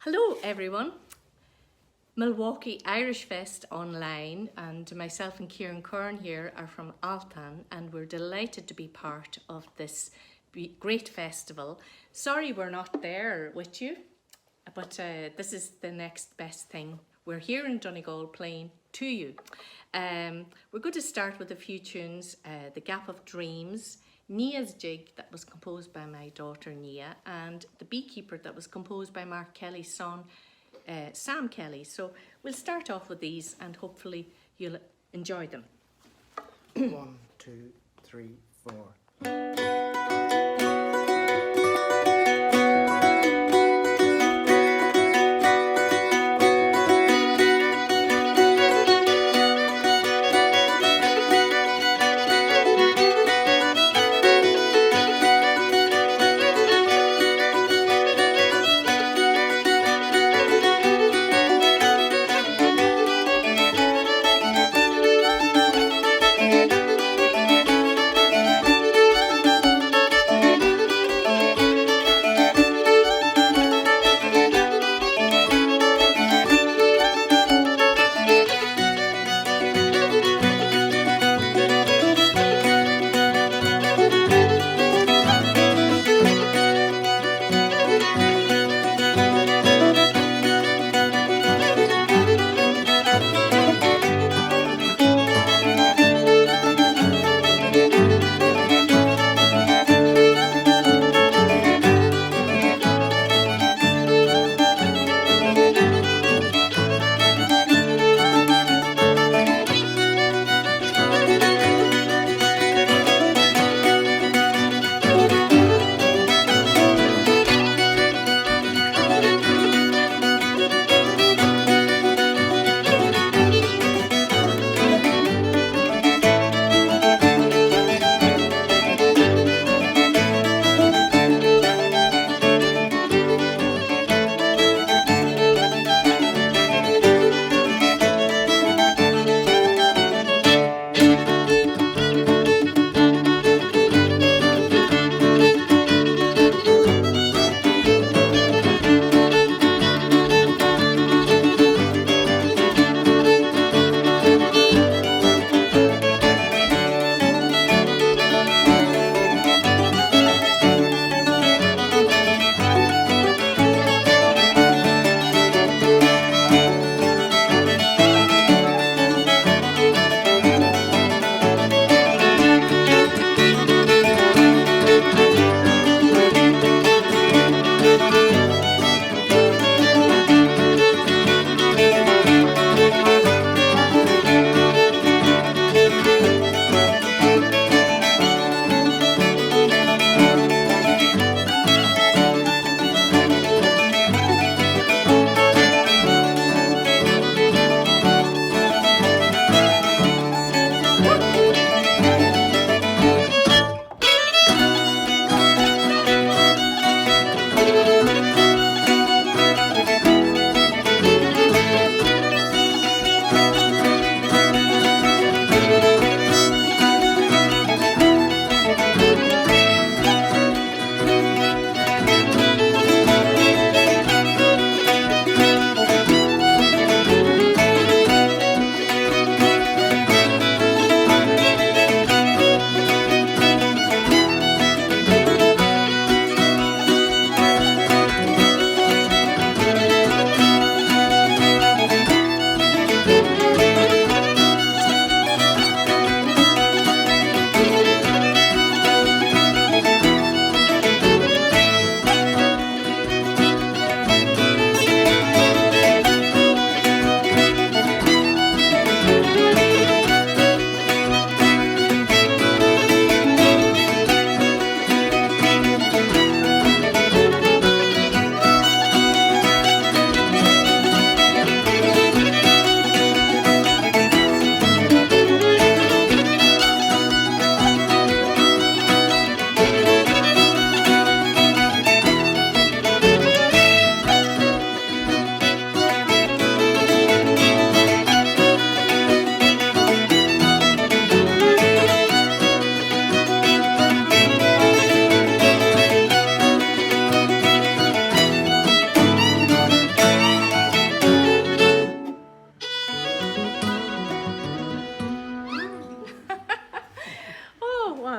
Hello everyone, Milwaukee Irish Fest online, and myself and Kieran Kern here are from Altan, and we're delighted to be part of this great festival. Sorry we're not there with you, but this is the next best thing. We're here in Donegal playing to you. We're going to start with a few tunes, The Gap of Dreams, Nia's Jig that was composed by my daughter Nia, and The Beekeeper that was composed by Mark Kelly's son Sam Kelly. So we'll start off with these and hopefully you'll enjoy them. 1, 2, 3, 4.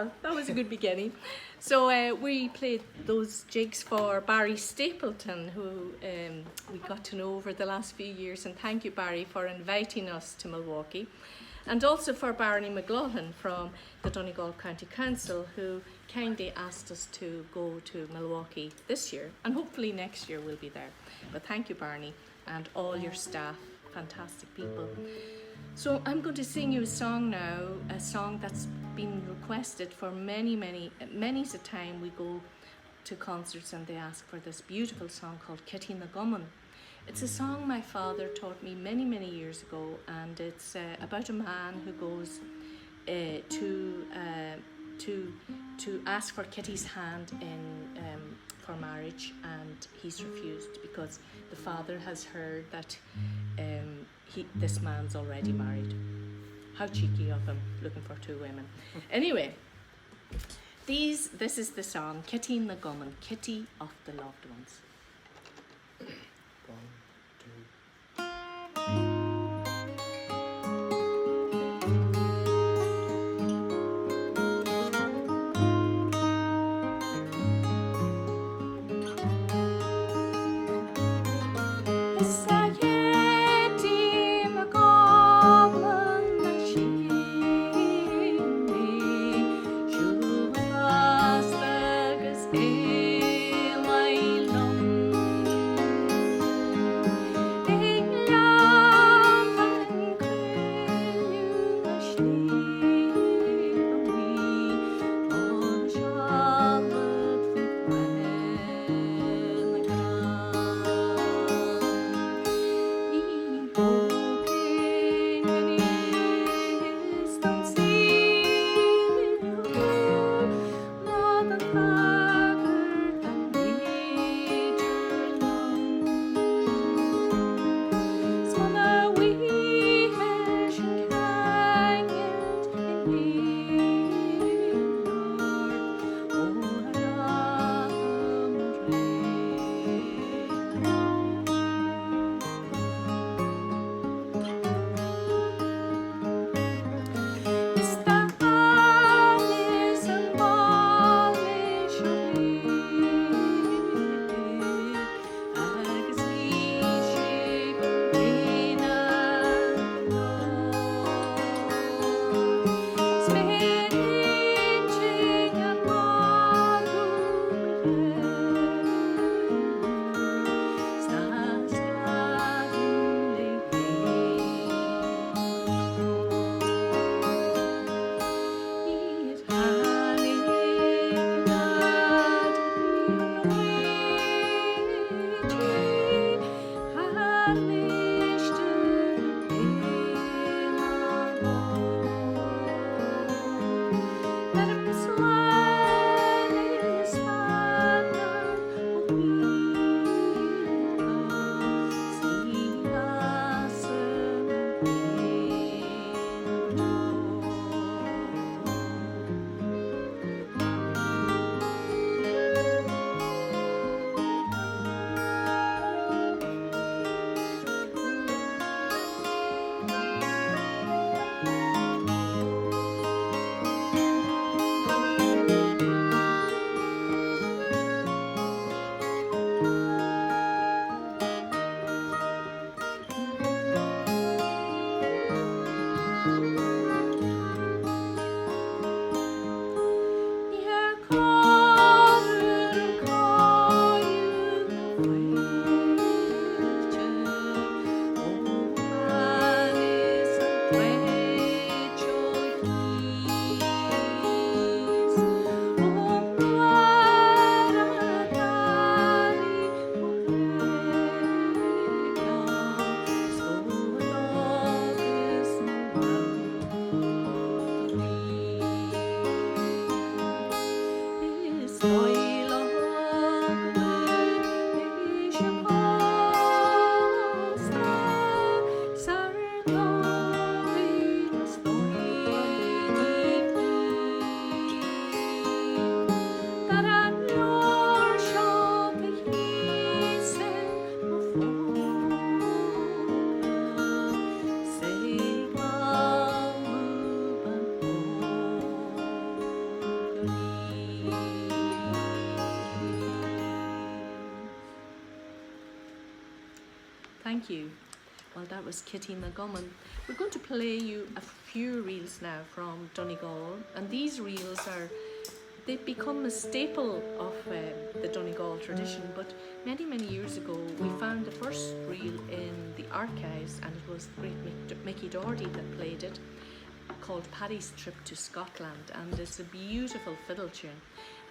well, that was a good beginning. So we played those jigs for Barry Stapleton, who we got to know over the last few years. And thank you, Barry, for inviting us to Milwaukee. And also for Barney McLaughlin from the Donegal County Council, who kindly asked us to go to Milwaukee this year. And hopefully next year we'll be there. But thank you, Barney, and all your staff, fantastic people. So I'm going to sing you a song now, a song that's been requested for many's a time. We go to concerts and they ask for this beautiful song called Kitty na Gumman. It's a song my father taught me many years ago, and it's about a man who goes to ask for Kitty's hand for marriage, and he's refused because the father has heard that this man's already married. How cheeky of him, looking for two women. Anyway, this is the song, Kitty na Gumman, Kitty of the Loved Ones. 1, 2. Thank you. Well, that was Kitty McGumman. We're going to play you a few reels now from Donegal, and these reels they've become a staple of the Donegal tradition, but many, many years ago we found the first reel in the archives, and it was the great Mickey Doherty that played it, called Paddy's Trip to Scotland, and it's a beautiful fiddle tune.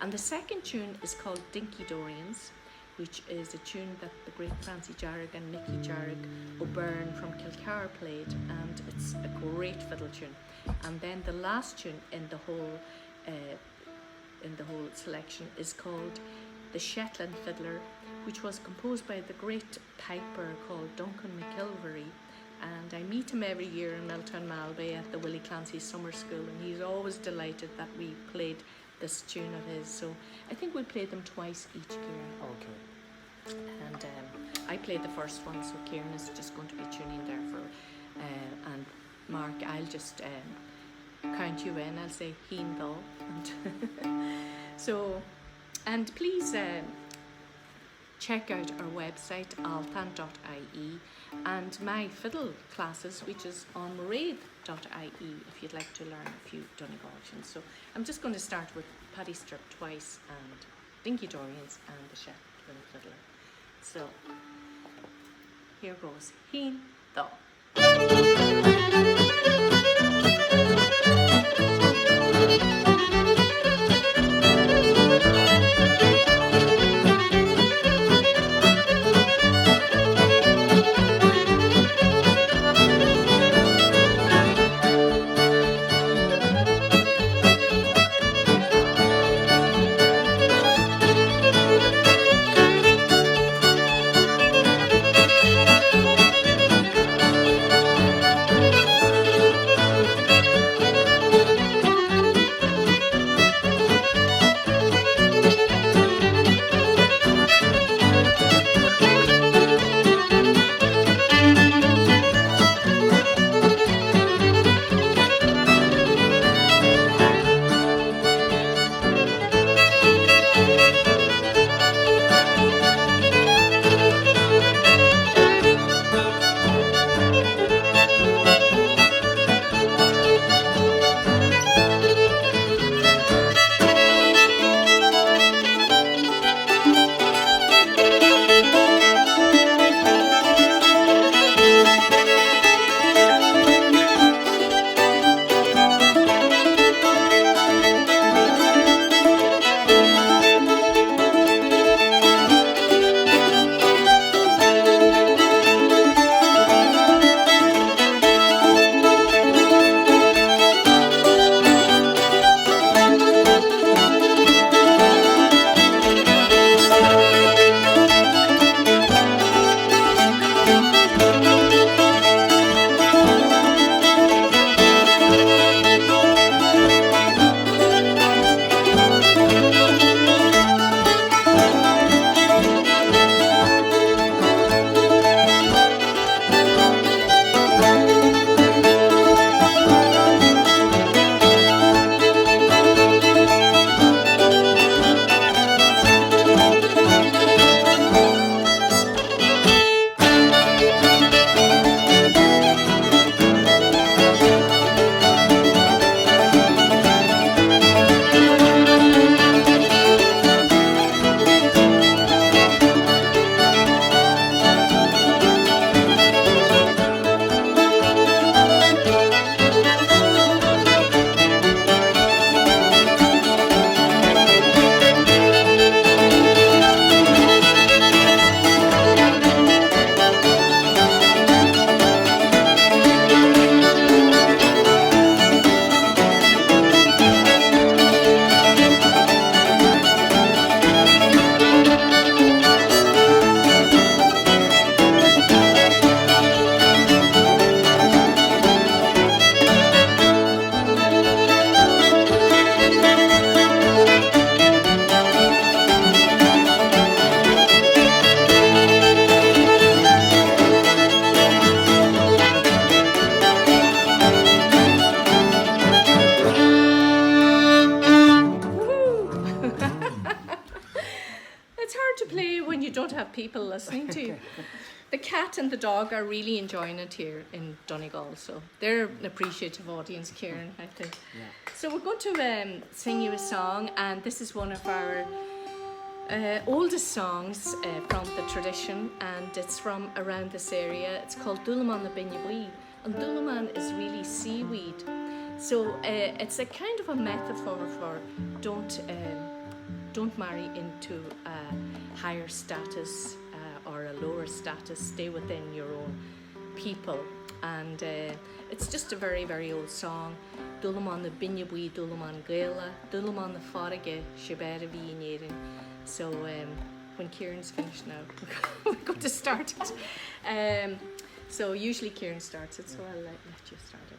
And the second tune is called Dinky Dorians, which is a tune that the great Francie Jarrett and Nicky Jarrett O'Byrne from Kilcar played, and it's a great fiddle tune. And then the last tune in the whole selection is called The Shetland Fiddler, which was composed by the great piper called Duncan McIlvery. And I meet him every year in Melton Malbay at the Willie Clancy Summer School, and he's always delighted that we played this tune of his. So I think we played them twice each, Kieran. Okay. And I played the first one, so Kieran is just going to be tuning there for, and Mark, I'll just count you in. I'll say heen though. So, and please check out our website altan.ie, and my fiddle classes, which is on mairead.ie, if you'd like to learn a few Donegal tunes. So I'm just going to start with Paddy's Trip twice, and Dinky Dorians, and the Shetland Fiddler. So here goes heen though. you don't have people listening to you. The cat and the dog are really enjoying it here in Donegal, so they're an appreciative audience, Kieran, I think. Yeah. So we're going to sing you a song, and this is one of our oldest songs from the tradition, and it's from around this area. It's called Dulaman na Binyabui, and Dulaman is really seaweed. So it's a kind of a metaphor for don't marry into a higher status or a lower status. Stay within your own people. And it's just a very, very old song. Dulaman na Binyabui, Dulaman Gaela, Dulaman na Farige, Shibera Vinyere. So when Kieran's finished now, we're going to start it. So usually Kieran starts it, so I'll let you start it.